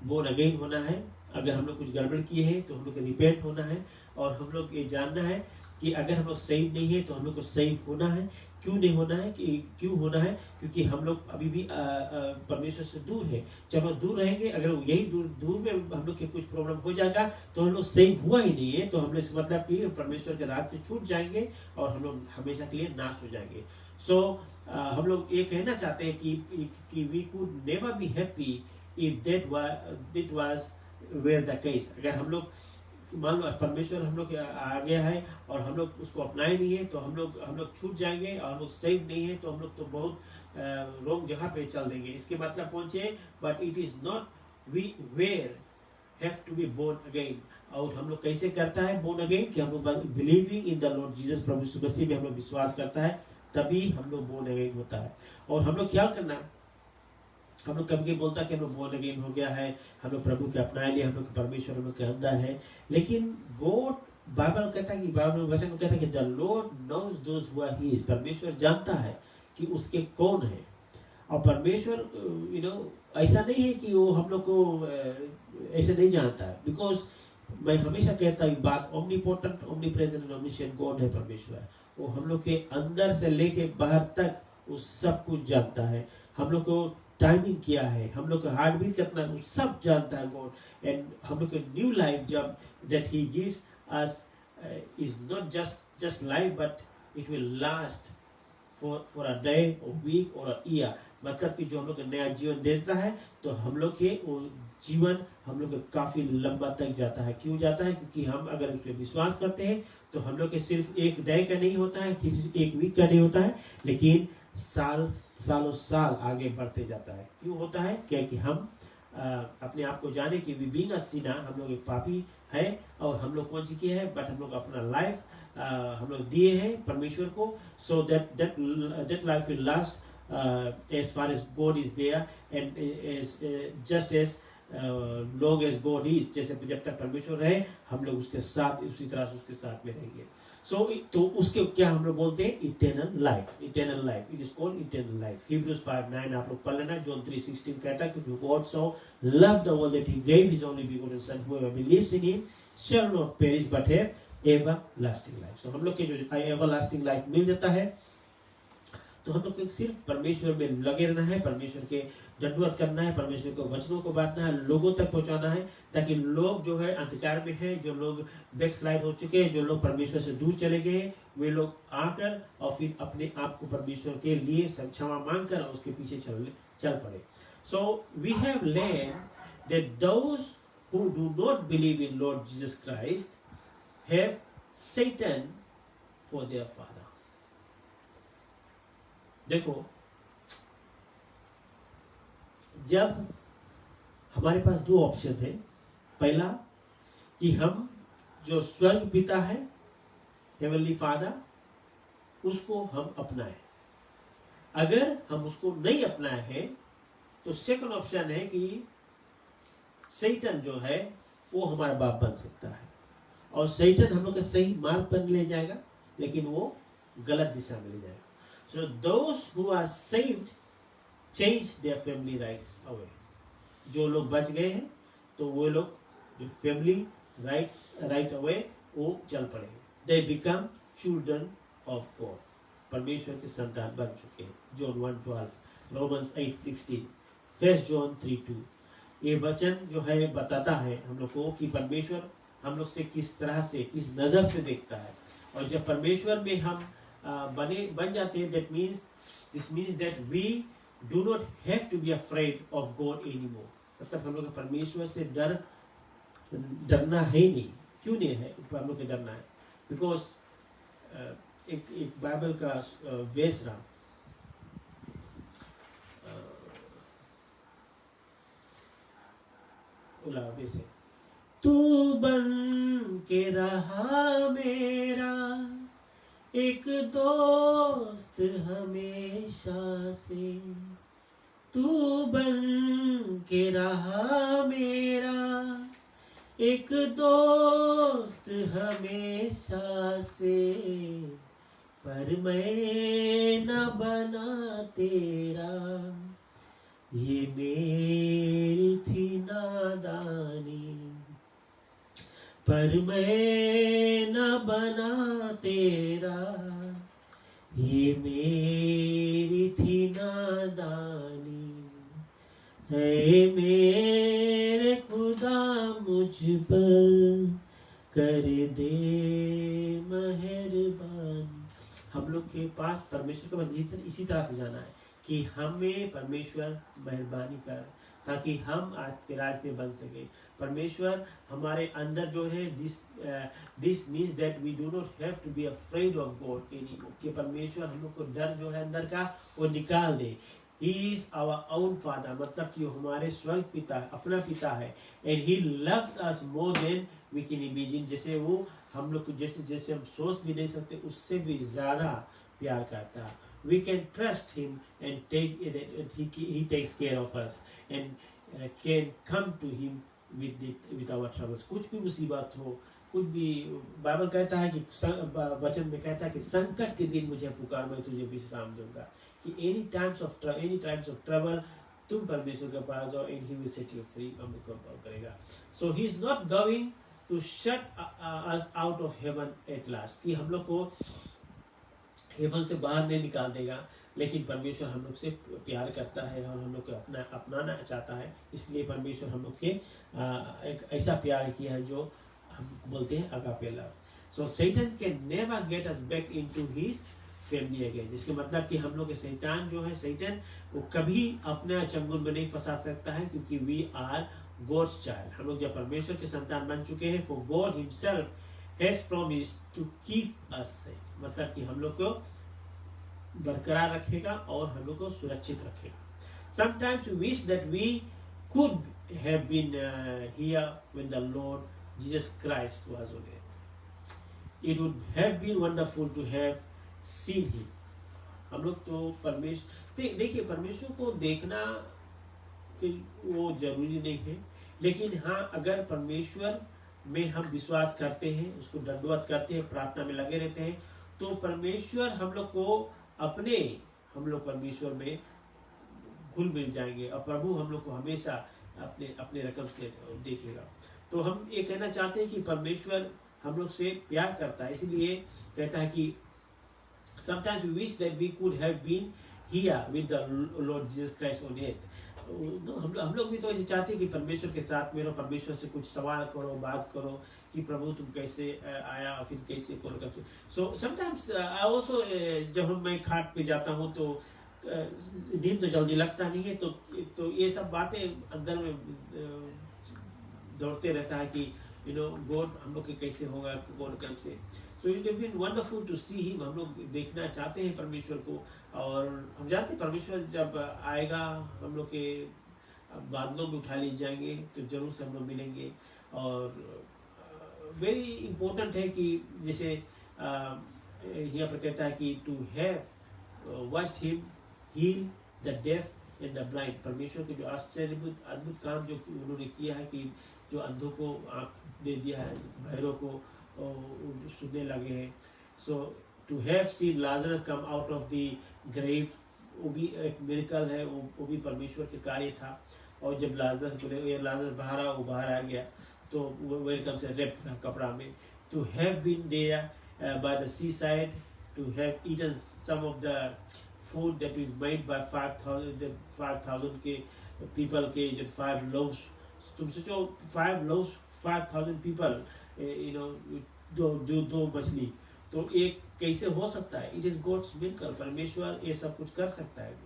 D: बोर्न अगेन होना है, अगर हम लोग कुछ गड़बड़ किए हैं तो हम लोग को रिपेंट होना है, और हम लोग ये जानना है कि अगर हम लोग सेव नहीं है तो हम लोग को सेव होना है। क्यों नहीं होना है, कि क्यों होना है, क्योंकि हम लोग अभी भी परमेश्वर से दूर है। जब हम दूर रहेंगे, अगर यही दूर में हम लोग के कुछ प्रॉब्लम हो जाएगा तो हम लोग सेव हुआ ही नहीं है, तो हम लोग इसका मतलब कि परमेश्वर के रास्ते से छूट जाएंगे और हम लोग हमेशा के लिए नाश हो जाएंगे। सो हम लोग ये कहना चाहते हैं कि we could never be happy if that was where the case. अगर हम लोग मान लो परमेश्वर हम लोग आ गया है और हम लोग उसको अपनाए नहीं है तो हम लोग छूट जाएंगे, और हम लोग सेव नहीं है तो हम लोग तो बहुत रॉन्ग जगह पे चल देंगे। इसके मतलब पहुंचे, but it is not we where have to be born again. और हम लोग कैसे करता है बोर्न अगेन, कि हम लोग believing in the Lord Jesus, प्रभु यीशु मसीह में हम लोग विश्वास करता है, तभी हम लोग बोर्न अगेन होता है। और हम लोग क्या करना है, हम लोग कभी बोलता है कि हम लोग बोर्न अगेन हो गया है, हम लोग प्रभु के अपना लिया, हम लोग परमेश्वर हम लोग के अंदर है। लेकिन गॉड, बाइबल कहता है कि बाइबल वचन में कहता है कि the Lord knows those who are his, परमेश्वर जानता है कि उसके कौन है। और परमेश्वर ऐसा नहीं है कि वो हम लोग को ऐसे नहीं जानता है, बिकॉज मैं हमेशा कहता हूँ बात, ओमनीपोटेंट, ओमनीप्रेजेंट एंड ओमनिशिएंट गॉड है परमेश्वर। वो हम लोग के अंदर से लेके बाहर तक वो सब कुछ जानता है। हम लोग को टाइमिंग किया है, हम लोग का हार्ट बीट कितना है, सब जानता है गॉड। एंड हम लोग को न्यू लाइफ जब that he gives us is not just life, but it will last for a day और वीक और अ ईयर। मतलब कि जो हम लोग को नया जीवन देता है तो हम लोग के वो जीवन हम लोग काफी लंबा तक जाता है। क्यों जाता है, क्योंकि हम अगर उस पर विश्वास करते हैं तो हम लोग के सिर्फ एक डे का नहीं होता है, एक वीक का नहीं होता है, लेकिन सालों साल आगे बढ़ते जाता है। क्यों होता है, क्योंकि हम अपने आप को जाने कि वी बीइंग अ सिनर, हम लोग एक पापी है, और हम लोग कौन सी किए हैं, बट हम लोग अपना लाइफ हम लोग दिए हैं परमेश्वर को, so that life will last as far as God is there, and just as long as God is, जैसे जब तक परमेश्वर रहे हम लोग उसके साथ उसी तरह से उसके साथ में रहेंगे। तो उसके क्या हम लोग बोलते हैं, eternal life. Eternal life, it is called eternal life. Hebrews 5:9 आप लोग पढ़ लेना। John 3:16 कहता है कि God so loved the world that he gave his only begotten son, whoever believes in him shall not perish but have everlasting life। So हम लोग के जो everlasting life मिल जाता है, तो हम लोग को सिर्फ परमेश्वर में लगे रहना है, परमेश्वर के दंडवत करना है, परमेश्वर के वचनों को बांटना है, लोगों तक पहुंचाना है, ताकि लोग जो है अंधकार में है, जो लोग बैकस्लाइड हो चुके हैं, जो लोग परमेश्वर से दूर चले गए हैं, वे लोग आकर और फिर अपने आप को परमेश्वर के लिए क्षमा मांगकर उसके पीछे चल पड़े। So we have learn that those who do not believe in Lord Jesus Christ have Satan for their father. देखो, जब हमारे पास दो ऑप्शन है, पहला कि हम जो स्वर्ग पिता है, हेवनली फादर, उसको हम अपनाएं। अगर हम उसको नहीं अपनाए हैं तो सेकंड ऑप्शन है कि शैतान जो है वो हमारा बाप बन सकता है, और शैतान हम लोग के सही मार्ग पर ले जाएगा, लेकिन वो गलत दिशा में ले जाएगा। So those who are saved change their family rights away. जो लोग बच गए हैं तो वो लोग जो फैमिली राइट अवे वो चल पड़े, they become children of God, परमेश्वर के संतान बन चुके हैं। John 1:12, Romans 8:16, 1 John 3:2। ये वचन जो है बताता है हम लोग को कि परमेश्वर हम लोग से किस तरह से, किस नजर से देखता है। और जब परमेश्वर में हम बन जाते हैं, this means that we do not have to be afraid of God anymore। मतलब हम लोग परमेश्वर से डरना है नहीं। क्यों नहीं है हम लोग को डरना है? बिकॉज एक बाइबल का वेस रहा, वैसे, तू बन के रहा मेरा एक दोस्त हमेशा से, तू बन के रहा मेरा एक दोस्त हमेशा से, पर मैं न बना तेरा, ये मेरी थी नादानी, पर मैं न बना तेरा, ये मेरी थी नादानी, है मेरे खुदा मुझ पर कर दे मेहरबानी। हम लोग के पास परमेश्वर के पास इसी तरह से जाना है कि हमें परमेश्वर मेहरबानी कर, ताकि हम आज के राज में बन सके। परमेश्वर हमारे अंदर जो है, this means that we do not have to be afraid of God anymore, कि परमेश्वर हम लोग को डर जो है अंदर का वो निकाल दे। He is our own father, मतलब कि हमारे स्वर्ग पिता, अपना पिता है, and he loves us more than we can imagine। जैसे वो हम लोग को जैसे हम सोच भी नहीं सकते, उससे भी ज्यादा प्यार करता है। We can trust him and he takes care of us and can come to him with our troubles। कुछ भी मुसीबत हो, कुछ भी, बाइबल कहता है कि वचन में कहता है कि संकट के दिन मुझे पुकार, मैं तुझे विश्राम दूंगा। कि एनी टाइम्स ऑफ ट्रबल तुम परमेश्वर के पास जाओ, and he will set you free, हमको करेगा। So he is not going to shut us out of heaven at last, कि हम लोग को हेवन से बाहर नहीं निकाल देगा, लेकिन परमेश्वर हम लोग से प्यार करता है और हम लोग को अपनाना चाहता है। इसलिए परमेश्वर हम लोग के एक ऐसा प्यार किया है जो हम बोलते हैं agape love. So Satan can never get us back into his family again. इसके मतलब कि हम लोग के शैतान जो है, शैतान वो कभी अपने चंगुल में नहीं फंसा सकता है, क्योंकि वी आर गॉड्स चाइल्ड। हम लोग जब परमेश्वर के संतान बन चुके हैं, for God himself has promised to keep us safe, मतलब कि हम लोग को बरकरार रखेगा और हम लोग को सुरक्षित रखेगा। Sometimes we wish that we could have been here when the Lord Jesus Christ was on earth। It would have been wonderful to have seen him. हम लोग तो परमेश्वर देखिए, परमेश्वर को देखना कि वो जरूरी नहीं है, लेकिन हाँ, अगर परमेश्वर में हम विश्वास करते हैं, उसको दंडवत करते हैं, प्रार्थना में लगे रहते हैं, तो परमेश्वर हम लोग को हम लोग परमेश्वर में घुल मिल जाएंगे, और प्रभु हम लोग को हमेशा अपने रकम से देखेगा। तो हम ये कहना चाहते हैं कि परमेश्वर हम लोग से प्यार करता है, इसलिए कहता है कि sometimes we wish that we could have been here with the Lord Jesus Christ on earth. हम लोग भी तो ऐसे चाहते हैं कि परमेश्वर के साथ में रहो, परमेश्वर से कुछ सवाल करो, बात करो कि प्रभु तुम कैसे आया, फिर कैसे करो, कैसे. So sometimes I also जब मैं खाट पे जाता हूँ तो नींद तो जल्दी लगता नहीं है, तो ये सब बातें अंदर में दौड़ते रहता है कि गॉड हम लोग के कैसे होगा, गॉड कैसे. So it has been wonderful to see him. हम लोग देखना चाहते हैं परमेश्वर को, और हम जानते हैं परमेश्वर जब आएगा हम लोग के बादलों में उठा ले जाएंगे तो जरूर से हम लोग मिलेंगे. और वेरी इम्पोर्टेंट है कि जैसे यहाँ पर कहता है कि to have watched him heal the deaf and the blind. परमेश्वर के जो आश्चर्य अद्भुत काम जो उन्होंने किया है कि जो अंधों को आँख दे दिया है, बहरों को सुनने लगे हैं. So to have seen Lazarus come out of the grave, वो भी एक मिरेकल है, वो भी परमेश्वर के कार्य था. और जब लाजरस बाहर वो बाहर आ गया तो वेलकम से रेप कपड़ा में. To have been there by the seaside, to have eaten some of the food that is made by 5,000 के पीपल के जो 5 loaves. तुम सोचो 5 loaves 5,000 पीपल, दो मछली, तो एक कैसे हो सकता है? It is God's miracle. परमेश्वर ये सब कुछ कर सकता है.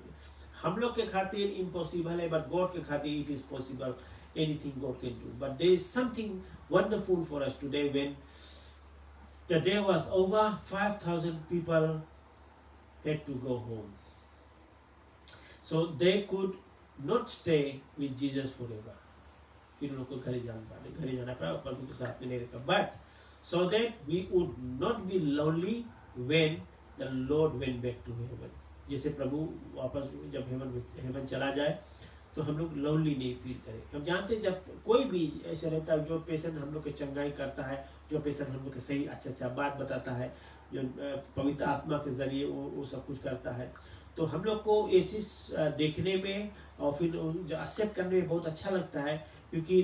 D: हम लोग के खातिर इम्पॉसिबल है, बट गॉड के खातिर it is possible. Anything God can do. But there is something wonderful for us today. When the day was over, 5,000 people had to go home. So they could not stay with Jesus forever. फिर उन लोग को घरे जाना पड़ा, प्रभु के साथ में नहीं रहता. But so that we would not be lonely when the Lord went back to heaven. जैसे प्रभु वापस जब हेवन चला जाए तो हम लोग लोनली नहीं फील करें. हम जानते हैं जब कोई भी ऐसा रहता है, जो पेशेंट हम लोग के चंगाई करता है, जो पेशेंट हम लोग के सही अच्छा बात बताता है, जो पवित्र आत्मा के जरिए वो सब कुछ करता है, तो हम लोग को ये चीज़ देखने में और फिर जो एक्सेप्ट करने में बहुत अच्छा लगता है, क्योंकि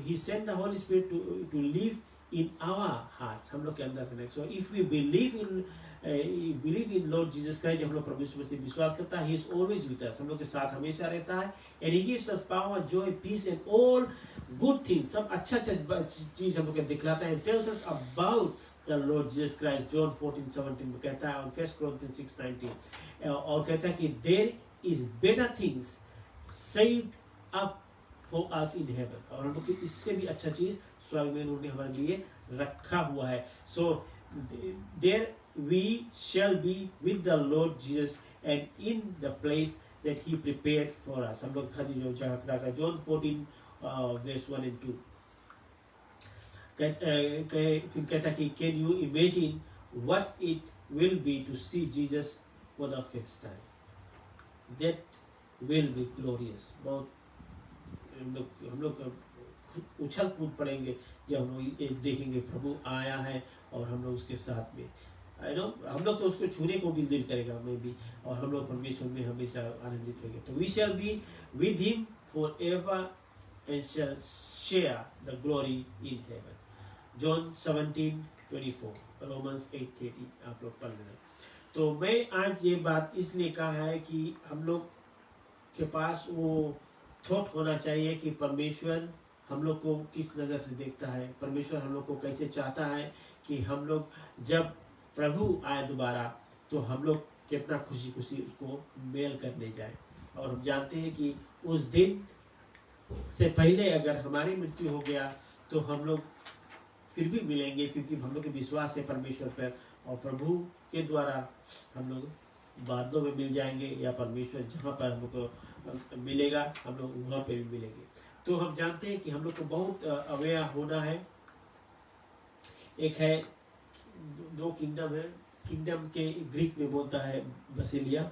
D: he send the Holy Spirit to live in our hearts, हम लोग के अंदर connect. So if we believe in Lord Jesus Christ, जब हम लोग प्रभु यीशु मसीह विश्वास करता है, he is always with us, हम लोग के साथ हमेशा रहता है. And he gives us power, joy, peace and all good things. सब अच्छा चीज हम लोग को दिखलाता है. Tells us about the Lord Jesus Christ. John 14:17 में कहता है, और 1 Corinthians 6:19, और कहता है कि there is better things saved up for us in heaven. और हम लोग की इससे भी अच्छा चीज स्वर्ग में उन्होंने हमारे लिए रखा हुआ है. So there we shall be with the Lord Jesus and in the place that he prepared for us. हम लोग खातिर जो जगह रखा है. जॉन 14:1-2 फिर कहता कि can you imagine what it will be to see Jesus for the first time. That will be glorious. बहुत हम लोग उछल कूद पड़ेंगे जब हम लोग ये देखेंगे प्रभु आया है और हम लोग उसके साथ में. हम लोग तो उसको छूने को भी दिल करेगा मैं भी, और हम लोग परमेश्वर में हमेशा आनंदित होंगे. तो we shall be with him for ever and shall share the glory in heaven. John 17:24, Romans 8:30 आप लोग पढ़ लेना. तो मैं आज ये बात इसलिए कहा है कि हम लोग के पास वो थॉट होना चाहिए कि परमेश्वर हम लोग को किस नज़र से देखता है, परमेश्वर हम लोग को कैसे चाहता है कि हम लोग जब प्रभु आए दोबारा तो हम लोग कितना खुशी खुशी उसको मेल करने जाए. और हम जानते हैं कि उस दिन से पहले अगर हमारी मृत्यु हो गया तो हम लोग फिर भी मिलेंगे, क्योंकि हम लोग के विश्वास है परमेश्वर पर, और प्रभु के द्वारा हम लोग बादलों में मिल जाएंगे, या परमेश्वर जहाँ पर हम लोग को मिलेगा हम लोग वहाँ पे भी मिलेंगे. तो हम जानते हैं कि हम लोग को बहुत अवेयर होना है. एक है, दो किंगडम है. किंगडम के ग्रीक में बोलता है बसिलिया,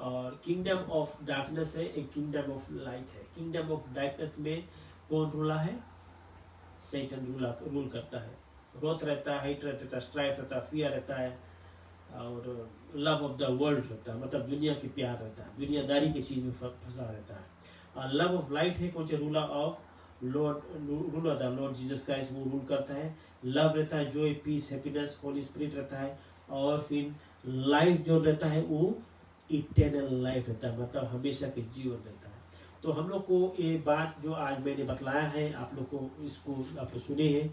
D: और किंगडम ऑफ डार्कनेस है, एक किंगडम ऑफ लाइट है. किंगडम ऑफ डार्कनेस में कौन रूला है? सैतान रूल करता है. रोथ रहता है, हेट रहता है, स्ट्राइफ रहता है, फियर रहता है, और लव ऑफ द वर्ल्ड रहता है, मतलब दुनिया की प्यार रहता है, दुनियादारी की चीज में फंसा रहता है. और लव ऑफ लाइट है कौन से? Ruler of ruler the Lord Jesus Christ, वो रूल करता है. लव रहता है, joy, peace, happiness, holy spirit रहता है. और फिर लाइफ जो रहता है वो इटर्नल लाइफ रहता है, मतलब हमेशा के जीवन रहता है। तो हम लोग को ये बात जो आज मैंने बतलाया है, आप लोग को इसको आप लोग सुने हैं,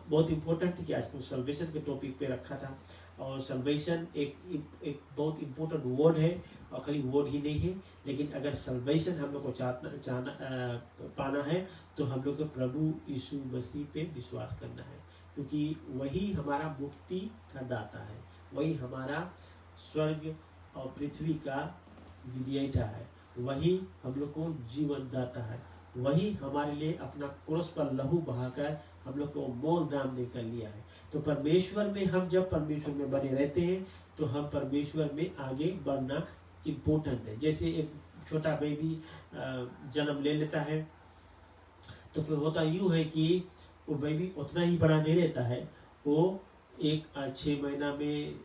D: बहुत इम्पोर्टेंट है कि आज को सल्वेशन के टॉपिक पे रखा था। और सल्वेशन एक बहुत इम्पोर्टेंट वर्ड है, और खाली वर्ड ही नहीं है, लेकिन अगर सल्वेशन हम लोग को पाना है तो हम लोग को प्रभु यीशु मसीह पे विश्वास करना है, क्योंकि वही हमारा मुक्ति का दाता है, वही हमारा स्वर्ग और पृथ्वी का मीडिएटर है, वही हम लोग को जीवन दाता है, वही हमारे लिए अपना क्रूस पर लहू बहाकर हम लोग को मोल दाम देकर लिया है। तो परमेश्वर में हम जब परमेश्वर में बने रहते हैं तो हम परमेश्वर में आगे बढ़ना इम्पोर्टेंट है। जैसे एक छोटा बेबी जन्म ले लेता है तो फिर होता यूँ है कि वो बेबी उतना ही बड़ा नहीं रहता है, वो 6 महीना में,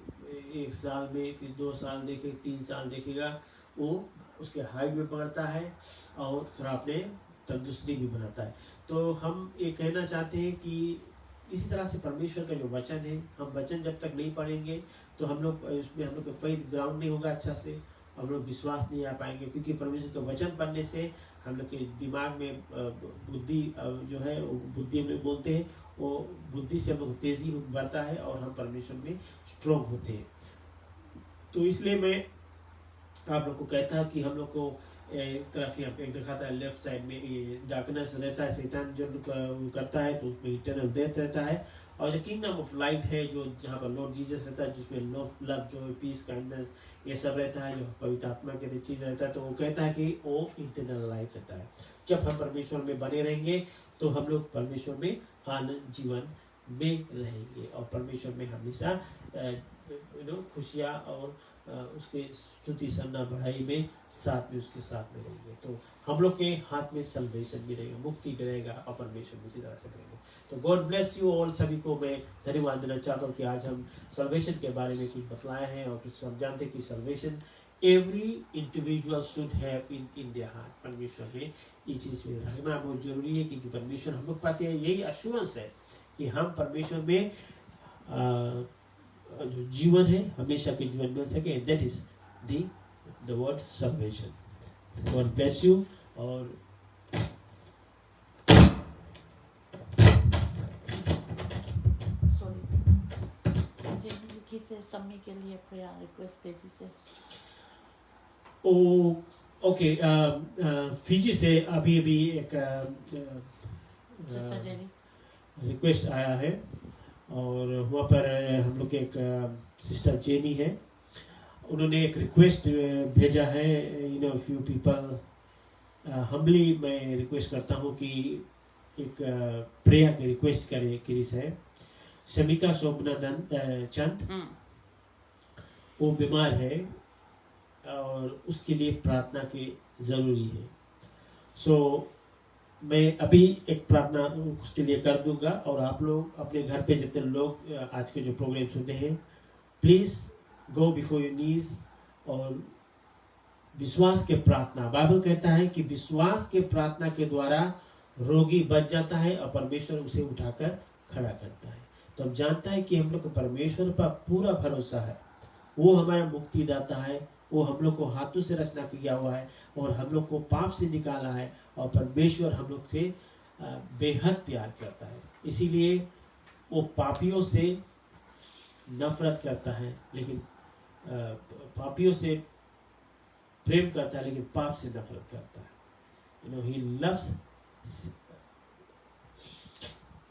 D: 1 साल में, फिर 2 साल देखेगा, 3 साल देखेगा, वो उसके हाइट में बढ़ता है और थोड़ा अपने तंदुरुस्ती भी बनाता है। तो हम ये कहना चाहते हैं कि इसी तरह से परमेश्वर का जो वचन है, हम वचन जब तक नहीं पढ़ेंगे तो हम लोग इसमें हम लोग का फेथ ग्राउंड नहीं होगा अच्छा से, हम लोग विश्वास नहीं आ पाएंगे, क्योंकि परमेश्वर का वचन पढ़ने से हम लोग के दिमाग में बुद्धि जो है, बुद्धि में बोलते हैं, वो बुद्धि से हम लोग तेजी बढ़ता है और हम परमेश्वर में स्ट्रॉन्ग होते हैं। तो इसलिए मैं आप लोग को कहता है कि हम लोग को एक तरफ एक दिखाता है, लेफ्ट साइड में ये डार्कनेस रहता है, शैतान जो करता है तो उसमें इटर्नल डेथ रहता है, और जो किंगडम ऑफ लाइट है जो जहाँ पर लॉर्ड जीसस रहता है, जिसमें लव जॉय पीस काइंडनेस ये सब रहता है, जो पवित्र आत्मा के चीज रहता है, तो वो कहता है कि वो इंटरनल लाइफ रहता है। जब हम परमेश्वर में बने रहेंगे तो हम लोग परमेश्वर में आनंद जीवन में रहेंगे और परमेश्वर में हमेशा खुशियाँ और उसके स्तुति सन्ना बढ़ाई में साथ में उसके साथ में रहेंगे। तो हम लोग के हाथ में सल्वेशन भी रहेगा, मुक्ति भी रहेगा और परमेश्वर भी इसी तरह से करेंगे। तो गॉड ब्लेस यू ऑल। सभी को मैं धन्यवाद देना चाहता हूँ कि आज हम सल्वेशन के बारे में कुछ बतलाए हैं और कुछ हम जानते हैं कि salvation every individual should have in their heart. परमेश्वर में ये चीज में रखना बहुत जरूरी है, क्योंकि परमेश्वर हम लोग पास यही एश्योरेंस है कि हम परमेश्वर में जो जीवन है हमेशा के जीवन मिल सके। That is the word salvation. God bless you. और
A: से सम्मी के लिए प्रेयर रिक्वेस्ट तेजी से।
D: ओके, फिजी से अभी एक
A: सिस्टर जेनी
D: रिक्वेस्ट आया है और वहाँ पर हम लोग के एक सिस्टर जेनी है, उन्होंने एक रिक्वेस्ट भेजा है। फ्यू पीपल हम्बली मैं रिक्वेस्ट करता हूँ कि एक प्रेयर की रिक्वेस्ट करे। क्रिस है शमिका शोभनानंद चंद, वो बीमार है और उसके लिए प्रार्थना की जरूरी है। सो मैं अभी एक प्रार्थना उसके लिए कर दूंगा और आप लोग अपने घर पे जितने लोग आज के जो प्रोग्राम सुनते हैं, please go before your knees और विश्वास के प्रार्थना। बाइबल कहता है कि विश्वास के प्रार्थना के द्वारा रोगी बच जाता है और परमेश्वर उसे उठाकर खड़ा करता है। तो हम जानता है कि हम लोग को परमेश्वर पर पूरा भरोसा है, वो हमारा मुक्तिदाता है, वो हम लोग को हाथों से रचना किया हुआ है और हम लोग को पाप से निकाला है और परमेश्वर हम लोग से बेहद प्यार करता है। इसीलिए वो पापियों से नफरत करता है, लेकिन पापियों से प्रेम करता है लेकिन पाप से नफरत करता है। ही लव्स,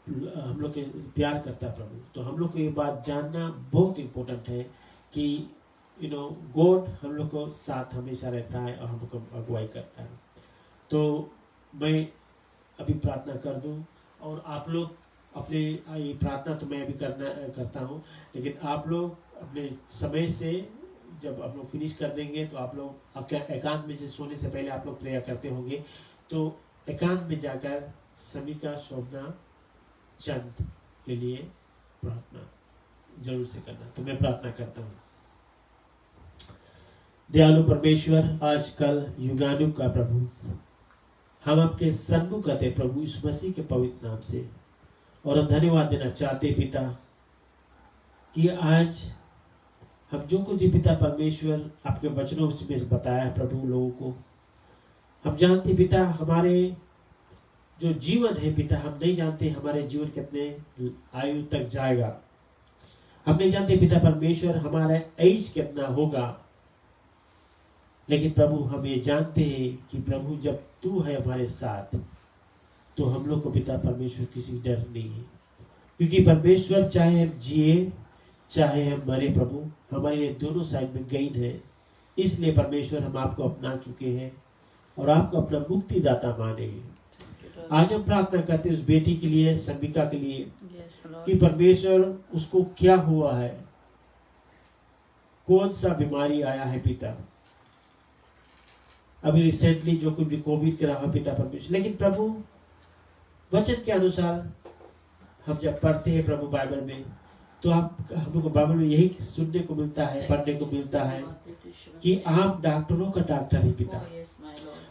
D: हम लोग के प्यार करता है प्रभु। तो हम लोग को ये बात जानना बहुत इम्पोर्टेंट है कि गॉड हम लोग को साथ हमेशा रहता है और हम लोग को अगुवाई करता है। तो मैं अभी प्रार्थना कर दूं और आप लोग अपने ये प्रार्थना तो मैं अभी करता हूं, लेकिन आप लोग अपने समय से जब आप लोग फिनिश कर देंगे तो आप लोग एकांत में से सोने से पहले आप लोग प्रेयर करते होंगे, तो एकांत में जाकर समिका शोभना चंद के लिए प्रार्थना जरूर से करना। तो मैं प्रार्थना करता हूँ। दयालु परमेश्वर, आजकल युगानुग का प्रभु, हम आपके सन्मुख आते प्रभु यीशु मसीह के पवित्र नाम से, और हम धन्यवाद देना चाहते पिता कि आज हम जो कुछ भी पिता परमेश्वर आपके वचनों में बताया है प्रभु लोगों को, हम जानते पिता हमारे जो जीवन है पिता, हम नहीं जानते हमारे जीवन कितने आयु तक जाएगा, हम नहीं जानते पिता परमेश्वर हमारा एज कितना होगा, लेकिन प्रभु हम ये जानते हैं कि प्रभु जब तू है हमारे साथ तो हम लोग को पिता परमेश्वर किसी डर नहीं है, क्योंकि परमेश्वर चाहे हम जिए चाहे हम मरे प्रभु हमारे लिए दोनों साइड में गेन है। इसलिए परमेश्वर हम आपको अपना चुके हैं और आपको अपना मुक्तिदाता माने हैं। आज हम प्रार्थना करते हैं उस बेटी के लिए, संबिका के लिए, कि परमेश्वर उसको क्या हुआ है, कौन सा बीमारी आया है पिता, अभी रिसेंटली जो कुछ भी कोविड के रहा पिता परमेश्वर, लेकिन प्रभु वचन के अनुसार हम जब पढ़ते हैं प्रभु बाइबल में, तो आप हम लोग को बाइबल में यही सुनने को मिलता है, पढ़ने को मिलता है कि आप डॉक्टरों का डॉक्टर है पिता,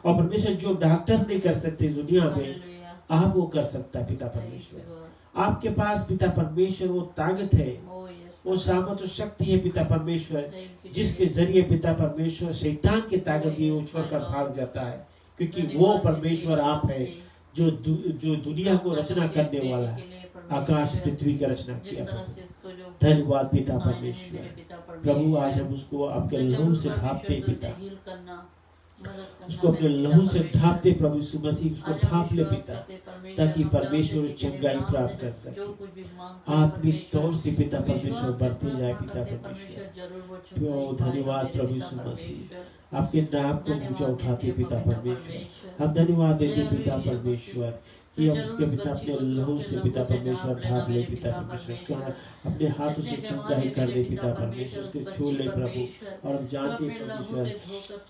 D: और परमेश्वर जो डॉक्टर नहीं कर सकते दुनिया में आप वो कर सकता है पिता परमेश्वर। आपके पास पिता परमेश्वर वो ताकत है, वो सामर्थ और शक्ति है पिता परमेश्वर, जिसके जरिए पिता परमेश्वर शैतान की ताकत भी वो छोड़कर भाग जाता है, क्योंकि वो परमेश्वर आप है जो दुनिया को रचना करने वाला है, आकाश पृथ्वी की रचना किया। धन्यवाद पिता परमेश्वर। प्रभु आज हम उसको आपके लहू से ढांपते पिता, उसको अपने लहू से ढांपते प्रभु यीशु मसीह, उसको ढांप ले पिता, ताकि परमेश्वर चंगाई प्राप्त कर सके। आत्मिक तौर से पिता परमेश्वर बढ़ते जाए पिता परमेश्वर। धन्यवाद प्रभु यीशु मसीह, आपके नाम को ऊंचा उठाते पिता परमेश्वर। हम धन्यवाद देते पिता परमेश्वर कि हम उसके पिता अपने लहू से पिता परमेश्वर ढांप ले पिता परमेश्वर, उसको अपने हाथों से चंगाई कर दे पिता परमेश्वर, उसके छू ले प्रभु। और हम जानते परमेश्वर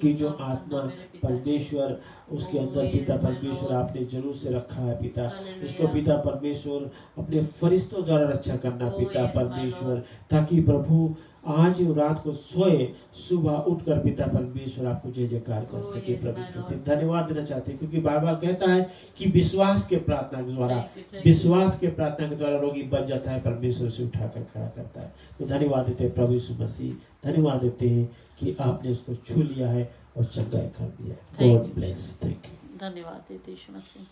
D: कि जो आत्मा परमेश्वर उसके अंदर पिता परमेश्वर आपने जरूर से रखा है पिता, उसको पिता परमेश्वर अपने फरिश्तों द्वारा रक्षा करना पिता परमेश्वर, ताकि प्रभु आज रात को सोए सुबह उठकर पिता परमेश्वर आपको जय जयकार कर सके। प्रभु धन्यवाद देना चाहते हैं, क्योंकि बाइबल कहता है कि विश्वास के प्रार्थना के द्वारा रोगी बच जाता है, परमेश्वर से उठाकर खड़ा करता है। तो धन्यवाद देते हैं प्रभु यीशु मसीह, धन्यवाद देते हैं कि आपने उसको छू लिया है और चंगाई कर दिया है। God bless, thank you.
A: धन्यवाद देते यीशु मसीह।